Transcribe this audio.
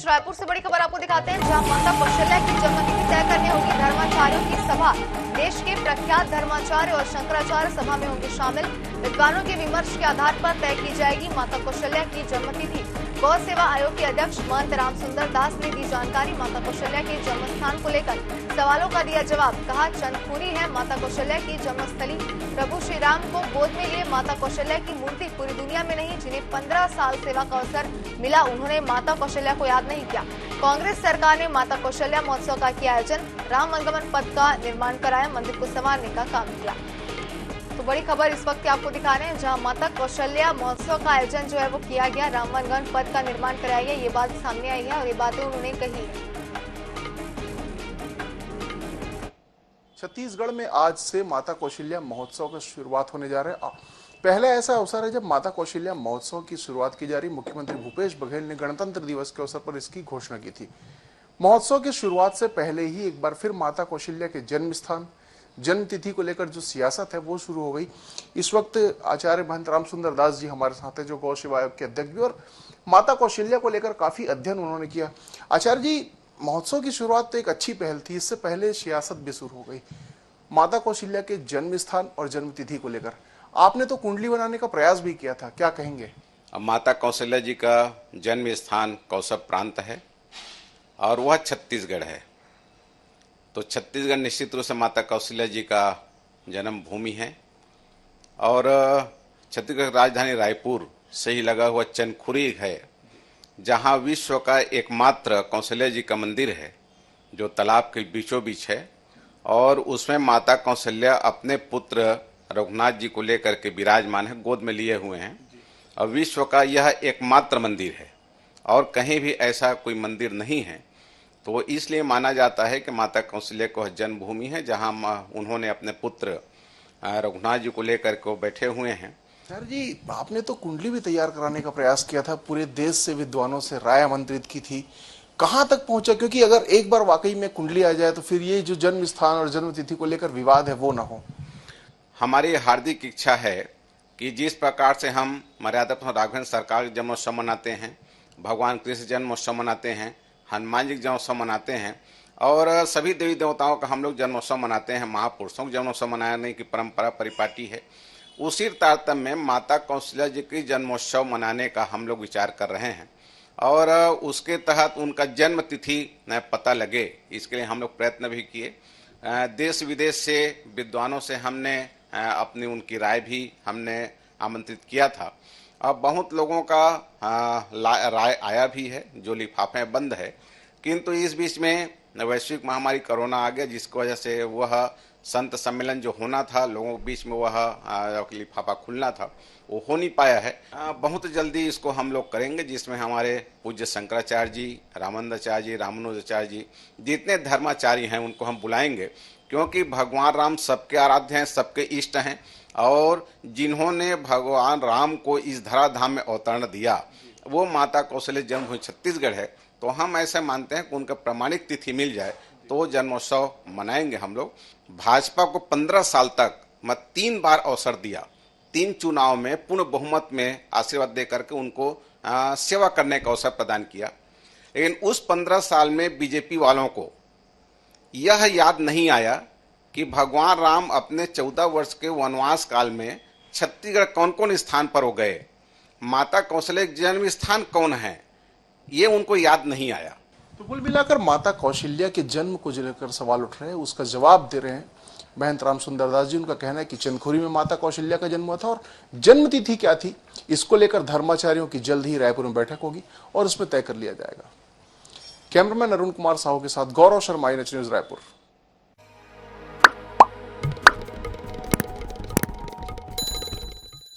रमेश, रायपुर से बड़ी खबर आपको दिखाते हैं, जहां माता कौशल्या की जन्मतिथि तय करनी होगी। धर्माचार्यों की सभा, देश के प्रख्यात धर्माचार्य और शंकराचार्य सभा में होंगे शामिल। विद्वानों के विमर्श के आधार पर तय की जाएगी माता कौशल्या की जन्मतिथि। गौ सेवा आयोग के अध्यक्ष महंत रामसुंदर दास ने दी जानकारी। माता कौशल्या के जन्मस्थान को लेकर सवालों का दिया जवाब। कहा, चंदखुरी है माता कौशल्या की जन्मस्थली। प्रभु श्री राम को गोद में लिए माता कौशल्या की मूर्ति पूरी दुनिया में नहीं। जिन्हें 15 साल सेवा का अवसर मिला, उन्होंने माता कौशल्या को याद नहीं किया। कांग्रेस सरकार ने माता कौशल्या महोत्सव का किया आयोजन। राम आगमन पथ का निर्माण कराया, मंदिर को संवारने का काम किया। तो बड़ी खबर इस वक्त आपको दिखा रहे हैं, जहां माता कौशल्या महोत्सव का आयोजन जो है वो किया गया, रामागमन पथ का निर्माण कराया गया। ये बात सामने आई है और ये बातें उन्होंने कही है। छत्तीसगढ़ में आज से माता कौशल्या महोत्सव का शुरुआत होने जा रहा है। पहले ऐसा अवसर है जब माता कौशल्या महोत्सव की शुरुआत की जा रही। मुख्यमंत्री भूपेश बघेल ने गणतंत्र दिवस के अवसर पर इसकी घोषणा की थी। महोत्सव की शुरुआत से पहले ही एक बार फिर माता कौशल्या के जन्म स्थान, जन्म तिथि को लेकर जो सियासत है वो शुरू हो गई। इस वक्त आचार्य महंत रामसुंदर दास जी हमारे साथ हैं, जो गौ सेवा आयोग के अध्यक्ष भी, और माता कौशल्या को लेकर काफी अध्ययन उन्होंने किया। आचार्य जी, महोत्सव की शुरुआत तो एक अच्छी पहल थी, इससे पहले सियासत भी शुरू हो गई। माता कौशल्या के जन्म स्थान और जन्म तिथि को लेकर आपने तो कुंडली बनाने का प्रयास भी किया था, क्या कहेंगे? माता कौशल्या जी का जन्म स्थान कौशब प्रांत है और वह छत्तीसगढ़ है। तो छत्तीसगढ़ निश्चित रूप से माता कौशल्या जी का जन्म भूमि है। और छत्तीसगढ़ की राजधानी रायपुर से ही लगा हुआ चंदखुरी है, जहां विश्व का एकमात्र कौशल्या जी का मंदिर है, जो तालाब के बीचों बीच है। और उसमें माता कौशल्या अपने पुत्र रघुनाथ जी को लेकर के विराजमान है, गोद में लिए हुए हैं। और विश्व का यह एकमात्र मंदिर है और कहीं भी ऐसा कोई मंदिर नहीं है। तो इसलिए माना जाता है कि माता कौशल्या को जन्मभूमि है, जहां उन्होंने अपने पुत्र रघुनाथ जी को लेकर के बैठे हुए हैं। सर जी, आपने तो कुंडली भी तैयार कराने का प्रयास किया था, पूरे देश से विद्वानों से राय आमंत्रित की थी, कहां तक पहुंचा? क्योंकि अगर एक बार वाकई में कुंडली आ जाए तो फिर ये जो जन्म स्थान और जन्म तिथि को लेकर विवाद है वो ना हो। हमारी हार्दिक इच्छा है कि जिस प्रकार से हम मर्यादा राघवेंद्र सरकार जन्मोत्सव मनाते हैं, भगवान कृष्ण जन्मोत्सव मनाते हैं, हनुमान जी जन्मोत्सव मनाते हैं और सभी देवी देवताओं का हम लोग जन्मोत्सव मनाते हैं, महापुरुषों का जन्मोत्सव मनाने की परंपरा परिपाटी है, उसी तारतम्य में माता कौशल्या जी की जन्मोत्सव मनाने का हम लोग विचार कर रहे हैं। और उसके तहत उनका जन्म तिथि पता लगे, इसके लिए हम लोग प्रयत्न भी किए। देश विदेश से विद्वानों से हमने अपनी उनकी राय भी हमने आमंत्रित किया था। अब बहुत लोगों का राय आया भी है, जो लिफाफे बंद है। किंतु इस बीच में वैश्विक महामारी कोरोना आ गया, जिसकी वजह से वह संत सम्मेलन जो होना था, लोगों के बीच में वह लिफाफा खुलना था, वो हो नहीं पाया है। बहुत जल्दी इसको हम लोग करेंगे, जिसमें हमारे पूज्य शंकराचार्य जी, रामानंदाचार्य जी, रामानुजाचार्य जी, जितने धर्माचार्य हैं उनको हम बुलाएंगे। क्योंकि भगवान राम सबके आराध्य हैं, सबके इष्ट हैं और जिन्होंने भगवान राम को इस धराधाम में अवतरण दिया वो माता कौशल्या जन्मभूमि छत्तीसगढ़ है। तो हम ऐसे मानते हैं कि उनका प्रमाणिक तिथि मिल जाए तो जन्मोत्सव मनाएंगे हम लोग। भाजपा को 15 साल तक 3 बार अवसर दिया, 3 चुनाव में पूर्ण बहुमत में आशीर्वाद दे करके उनको सेवा करने का अवसर प्रदान किया। लेकिन उस 15 साल में बीजेपी वालों को यह याद नहीं आया कि भगवान राम अपने 14 वर्ष के वनवास काल में छत्तीसगढ़ कौन कौन स्थान पर हो गए, माता कौशल्या जन्म स्थान कौन है, ये उनको याद नहीं आया। तो कुल मिलाकर माता कौशल्या के जन्म को लेकर सवाल उठ रहे हैं, उसका जवाब दे रहे हैं महंत रामसुंदर दास जी। उनका कहना है कि चंदखुरी में माता कौशल्या का जन्म हुआ था और जन्म तिथि क्या थी, इसको लेकर धर्माचार्यों की जल्द ही रायपुर में बैठक होगी और उसमें तय कर लिया जाएगा। कैमरामैन अरुण कुमार साहू के साथ गौरव शर्मा, NH न्यूज़ रायपुर।